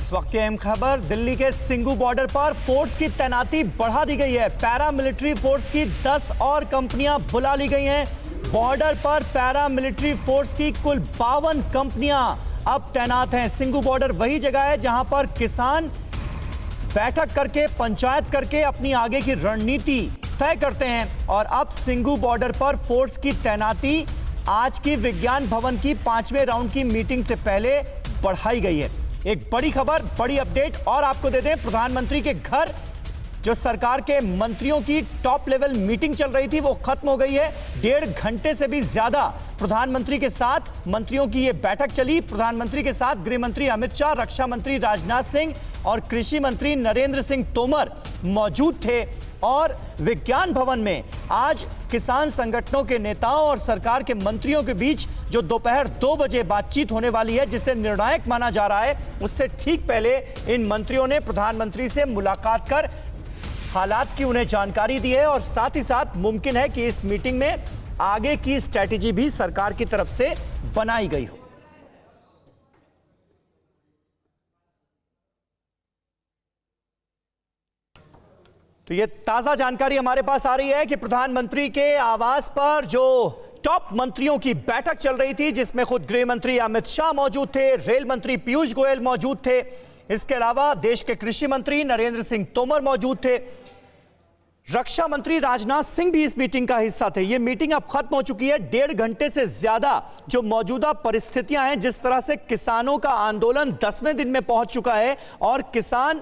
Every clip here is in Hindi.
इस वक्त की अहम खबर, दिल्ली के सिंगू बॉर्डर पर फोर्स की तैनाती बढ़ा दी गई है। पैरामिलिट्री फोर्स की 10 और कंपनियां बुला ली गई हैं। बॉर्डर पर पैरामिलिट्री फोर्स की कुल 52 कंपनियां अब तैनात हैं। सिंगू बॉर्डर वही जगह है जहां पर किसान बैठक करके, पंचायत करके अपनी आगे की रणनीति तय करते हैं। और अब सिंगू बॉर्डर पर फोर्स की तैनाती आज की विज्ञान भवन की 5वें राउंड की मीटिंग से पहले बढ़ाई गई है। एक बड़ी खबर, बड़ी अपडेट और आपको दे दें, प्रधानमंत्री के घर जो सरकार के मंत्रियों की टॉप लेवल मीटिंग चल रही थी वो खत्म हो गई है। 1.5 घंटे से भी ज्यादा प्रधानमंत्री के साथ मंत्रियों की यह बैठक चली। प्रधानमंत्री के साथ गृह मंत्री अमित शाह, रक्षा मंत्री राजनाथ सिंह और कृषि मंत्री नरेंद्र सिंह तोमर मौजूद थे। और विज्ञान भवन में आज किसान संगठनों के नेताओं और सरकार के मंत्रियों के बीच जो दोपहर 2 बजे बातचीत होने वाली है, जिसे निर्णायक माना जा रहा है, उससे ठीक पहले इन मंत्रियों ने प्रधानमंत्री से मुलाकात कर हालात की उन्हें जानकारी दी है। और साथ ही साथ मुमकिन है कि इस मीटिंग में आगे की स्ट्रैटेजी भी सरकार की तरफ से बनाई गई हो। तो ये ताजा जानकारी हमारे पास आ रही है कि प्रधानमंत्री के आवास पर जो टॉप मंत्रियों की बैठक चल रही थी, जिसमें खुद गृह मंत्री अमित शाह मौजूद थे, रेल मंत्री पीयूष गोयल मौजूद थे, इसके अलावा देश के कृषि मंत्री नरेंद्र सिंह तोमर मौजूद थे, रक्षा मंत्री राजनाथ सिंह भी इस मीटिंग का हिस्सा थे। यह मीटिंग अब खत्म हो चुकी है। 1.5 घंटे से ज्यादा जो मौजूदा परिस्थितियां हैं, जिस तरह से किसानों का आंदोलन 10वें दिन में पहुंच चुका है और किसान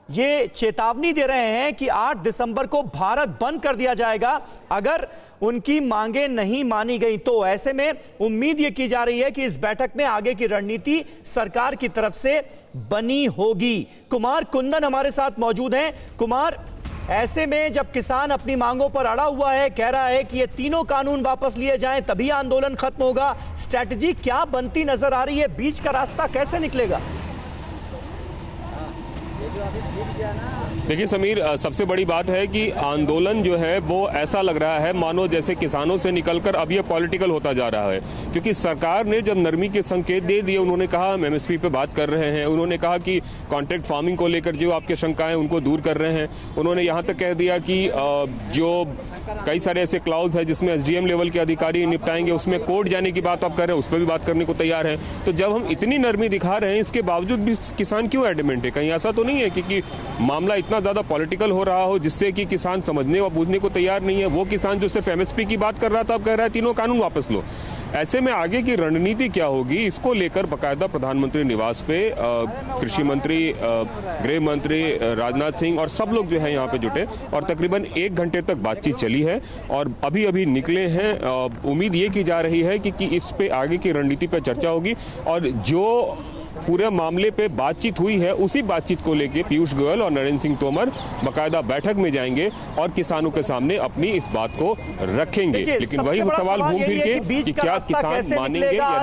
ये चेतावनी दे रहे हैं कि 8 दिसंबर को भारत बंद कर दिया जाएगा अगर उनकी मांगे नहीं मानी गई। तो ऐसे में उम्मीद ये की जा रही है कि इस बैठक में आगे की रणनीति सरकार की तरफ से बनी होगी। कुमार कुंदन हमारे साथ मौजूद हैं। कुमार, ऐसे में जब किसान अपनी मांगों पर अड़ा हुआ है, कह रहा है कि ये तीनों कानून वापस लिए जाएं तभी आंदोलन खत्म होगा, स्ट्रैटेजी क्या बनती नजर आ रही है? बीच का रास्ता कैसे निकलेगा? देखिए समीर, सबसे बड़ी बात है कि आंदोलन जो है वो ऐसा लग रहा है मानो जैसे किसानों से निकलकर अब ये पॉलिटिकल होता जा रहा है। क्योंकि सरकार ने जब नरमी के संकेत दे दिए, उन्होंने कहा हम एमएसपी पे बात कर रहे हैं, उन्होंने कहा कि कॉन्ट्रैक्ट फार्मिंग को लेकर जो आपके शंकाएं उनको दूर कर रहे हैं, उन्होंने यहाँ तक कह दिया कि जो कई सारे ऐसे क्लाउज है जिसमें एसडीएम लेवल के अधिकारी निपटाएंगे, उसमें कोर्ट जाने की बात आप कर रहे हैं, उस पर भी बात करने को तैयार है। तो जब हम इतनी नरमी दिखा रहे हैं, इसके बावजूद भी किसान क्यों एडमेंट है? कहीं ऐसा तो नहीं है कि मामला इतना ज्यादा पॉलिटिकल हो रहा हो जिससे कि किसान समझने और बूझने को तैयार नहीं है? वो किसान जो सिर्फ एमएसपी की बात कर रहा था अब कह रहा है तीनों कानून वापस लो। ऐसे में आगे की रणनीति क्या होगी, इसको लेकर बकायदा प्रधानमंत्री निवास पे कृषि मंत्री, गृह मंत्री राजनाथ सिंह और सब लोग जो है यहाँ पे जुटे और तकरीबन 1 घंटे तक बातचीत चली है और अभी अभी निकले हैं। उम्मीद ये की जा रही है कि इस पे आगे की रणनीति पे चर्चा होगी और जो पूरे मामले पे बातचीत हुई है उसी बातचीत को लेके पीयूष गोयल और नरेंद्र सिंह तोमर बकायदा बैठक में जाएंगे और किसानों के सामने अपनी इस बात को रखेंगे। लेकिन वही सवाल घूम फिर के कि क्या किसान मानेंगे या